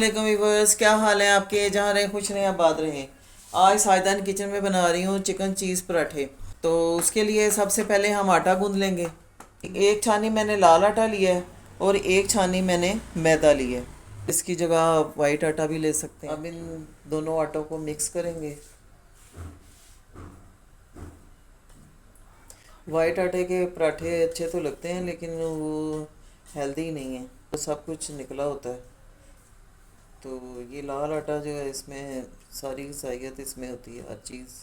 वालेकुम व्यूअर्स, क्या हाल है आपके? जहाँ रहें खुश रहें, आबाद रहें। आज साजदान किचन में बना रही हूँ चिकन चीज़ पराठे। तो उसके लिए सबसे पहले हम आटा गूंद लेंगे। एक छानी मैंने लाल आटा लिया है और एक छानी मैंने मैदा लिया है। इसकी जगह आप वाइट आटा भी ले सकते हैं। अब इन दोनों आटों को मिक्स करेंगे। वाइट आटे के पराठे अच्छे तो लगते हैं लेकिन वो हेल्दी नहीं है, तो सब कुछ निकला होता है। तो ये लाल आटा जो है, इसमें सारी सहायत इसमें होती है, हर चीज़।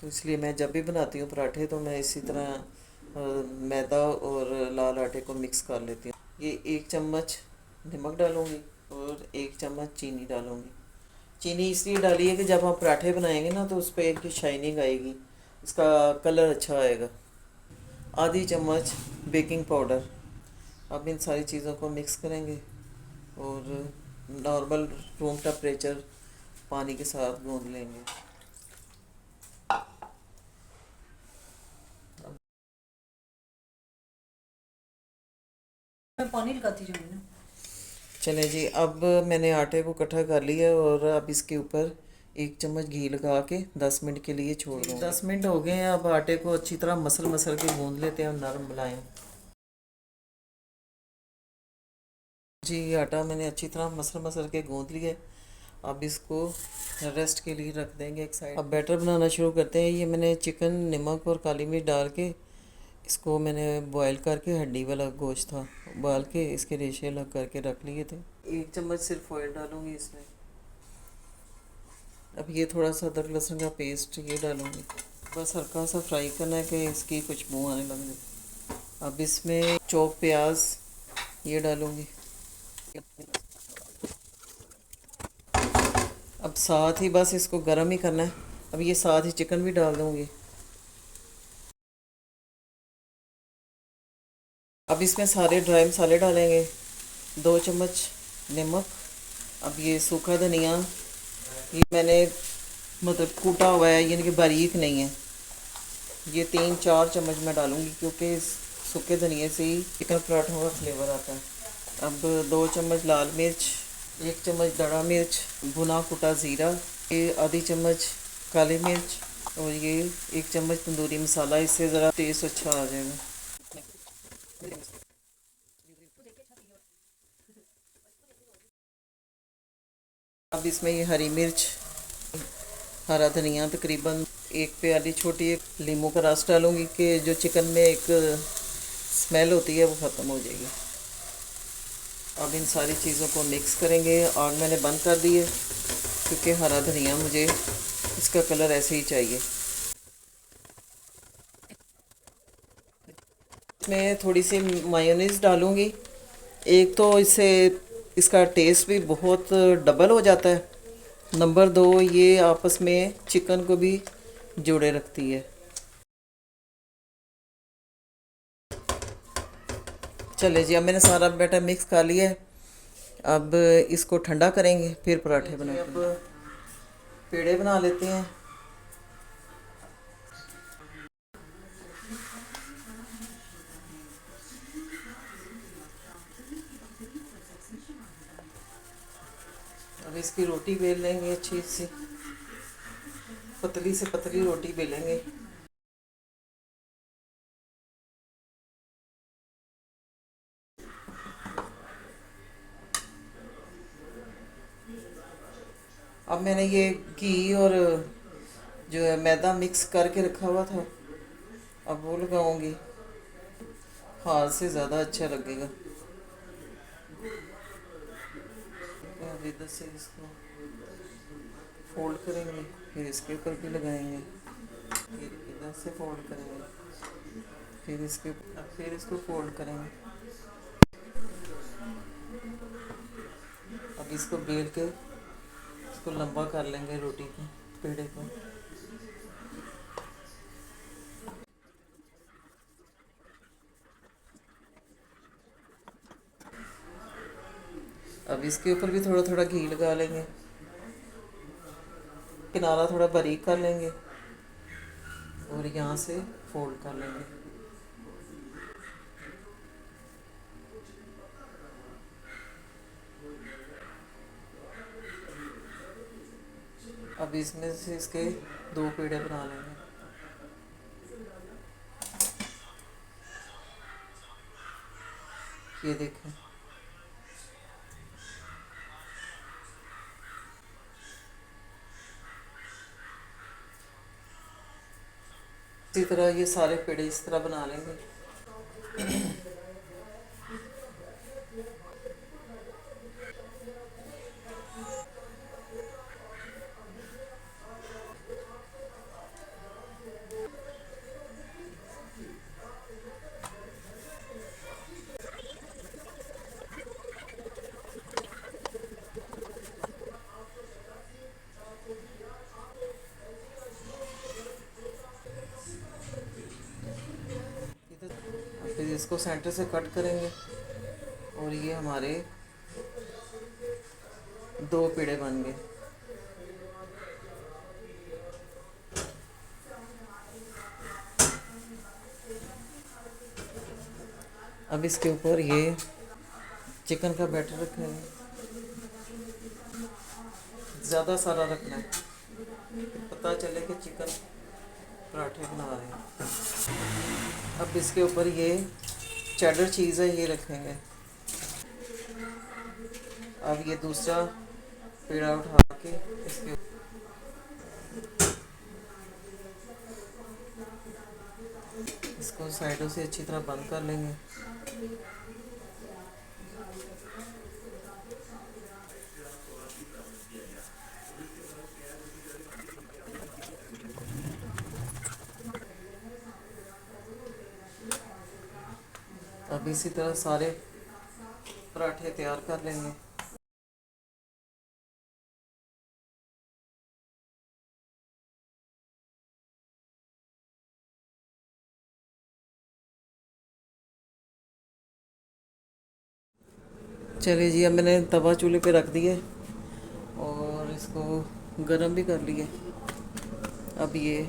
तो इसलिए मैं जब भी बनाती हूँ पराठे तो मैं इसी तरह मैदा और लाल आटे को मिक्स कर लेती हूँ। ये 1 चम्मच नमक डालूँगी और 1 चम्मच चीनी डालूँगी। चीनी इसलिए डाली है कि जब हम पराठे बनाएंगे ना तो उस पर एक शाइनिंग आएगी, इसका कलर अच्छा आएगा। आधी चम्मच बेकिंग पाउडर। अब इन सारी चीज़ों को मिक्स करेंगे और नॉर्मल रूम टेम्परेचर पानी के साथ गूंद लेंगे। मैं पानी लगाती जाऊंगी ना। चले जी, अब मैंने आटे को इकट्ठा कर लिया और अब इसके ऊपर 1 चम्मच घी लगा के 10 मिनट के लिए छोड़ दूँगी। 10 मिनट हो गए हैं। अब आटे को अच्छी तरह मसल मसल के गूंद लेते हैं, नरम मुलायम। जी, आटा मैंने अच्छी तरह मसल मसल के गूंद लिया है। अब इसको रेस्ट के लिए रख देंगे एक साइड। अब बैटर बनाना शुरू करते हैं। ये मैंने चिकन नमक और काली मिर्च डाल के इसको मैंने बॉईल करके, हड्डी वाला गोश्त था, उबाल के इसके रेशे अलग करके रख लिए थे। 1 चम्मच सिर्फ ऑयल डालूंगी इसमें। अब ये थोड़ा सा अदरक लहसुन का पेस्ट ये डालूंगी। बस हल्का सा फ्राई करना है कि इसकी खुशबू आने लग जाए। अब इसमें चॉप प्याज ये डालूंगी। अब साथ ही बस इसको गर्म ही करना है। अब ये साथ ही चिकन भी डाल दूंगी। अब इसमें सारे ड्राई मसाले डालेंगे। 2 चम्मच नमक। अब ये सूखा धनिया, ये मैंने मतलब कूटा हुआ है, यानी कि बारीक नहीं है। ये 3-4 चम्मच मैं डालूंगी क्योंकि इस सूखे धनिए से ही चिकन पराठों का फ्लेवर आता है। अब 2 चम्मच लाल मिर्च, 1 चम्मच दड़ा मिर्च, भुना कुटा ज़ीरा, ये आधी चम्मच काली मिर्च और ये 1 चम्मच तंदूरी मसाला। इससे ज़रा टेस्ट अच्छा आ जाएगा। अब इसमें ये हरी मिर्च, हरा धनिया, तकरीबन 1 प्याली छोटी एक नींबू का रस डालूंगी कि जो चिकन में एक स्मेल होती है वो ख़त्म हो जाएगी। अब इन सारी चीज़ों को मिक्स करेंगे। आग मैंने बंद कर दी है क्योंकि हरा धनिया मुझे इसका कलर ऐसे ही चाहिए। इसमें थोड़ी सी मायोनीज़ डालूंगी। एक तो इससे इसका टेस्ट भी बहुत डबल हो जाता है। नंबर 2, ये आपस में चिकन को भी जोड़े रखती है। चले जी, अब मैंने सारा बैटर मिक्स कर लिया है। अब इसको ठंडा करेंगे, फिर पराठे बनाएंगे। अब पेड़े बना लेते हैं। अब इसकी रोटी बेल लेंगे, अच्छी सी पतली से पतली रोटी बेलेंगे। अब मैंने ये घी और जो है मैदा मिक्स करके रखा हुआ था, अब वो लगाऊंगी। हाथ से ज़्यादा अच्छा लगेगा। अब इधर से इसको फोल्ड करेंगे, फिर इसके ऊपर भी लगाएंगे, फिर इधर से फोल्ड करेंगे, फिर इसके अब फिर इसको फोल्ड करेंगे। अब इसको बेल के इसको लंबा कर लेंगे, रोटी को, पेड़े को। अब इसके ऊपर भी थोड़ा थोड़ा घी लगा लेंगे, किनारा थोड़ा बारीक कर लेंगे और यहाँ से फोल्ड कर लेंगे। अब इसमें से इसके 2 पेड़े बना लेंगे। ये देखें, इसी तरह ये सारे पेड़े इस तरह बना लेंगे। फिर इसको सेंटर से कट करेंगे और ये हमारे 2 पेड़े बन गए। अब इसके ऊपर ये चिकन का बैटर रखेंगे, ज़्यादा सारा रखना है, पता चले कि चिकन पराठे बना रहे हैं। अब इसके ऊपर ये चेडर चीज़ है, ये रखेंगे। अब ये दूसरा पेड़ा उठा के इसके इसको साइडों से अच्छी तरह बंद कर लेंगे। अब इसी तरह सारे पराठे तैयार कर लेंगे। चलिए जी, अब मैंने तवा चूल्हे पे रख दिया और इसको गरम भी कर लिया। अब ये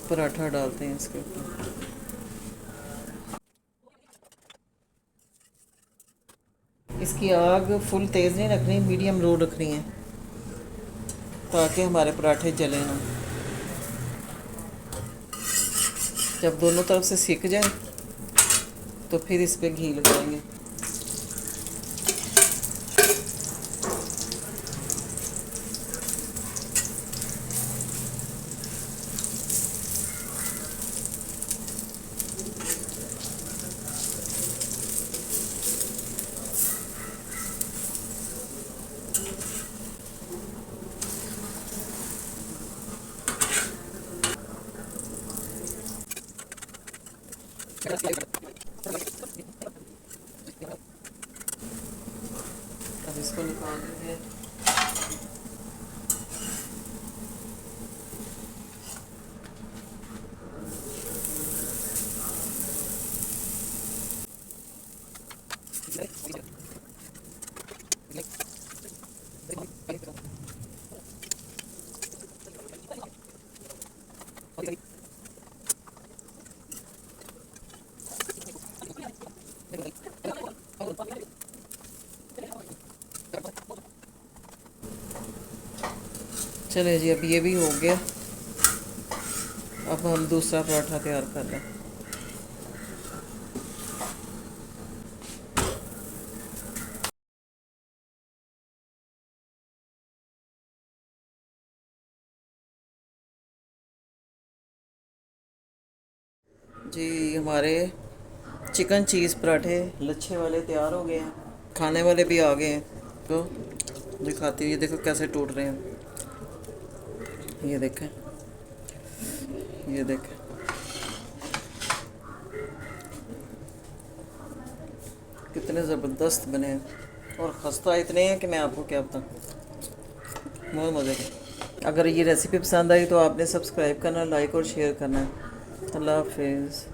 पराठा डालते हैं इसके ऊपर। इसकी आग फुल तेज़ नहीं रखनी, मीडियम लो रखनी है ताकि हमारे पराठे जले ना। जब दोनों तरफ से सिक जाए तो फिर इस पे घी लगाएंगे। अब इसको निकाल देंगे। चले जी, अब ये भी हो गया। अब हम दूसरा पराठा तैयार कर रहे हैं। जी, हमारे चिकन चीज़ पराठे लच्छे वाले तैयार हो गए हैं। खाने वाले भी आ गए हैं, तो दिखाती हूँ। ये देखो कैसे टूट रहे हैं, ये देखें, ये देखें। कितने ज़बरदस्त बने हैं और खस्ता इतने हैं कि मैं आपको क्या बताऊँ, बहुत मज़े के। अगर ये रेसिपी पसंद आई तो आपने सब्सक्राइब करना, लाइक और शेयर करना है। अल्लाह हाफिज़।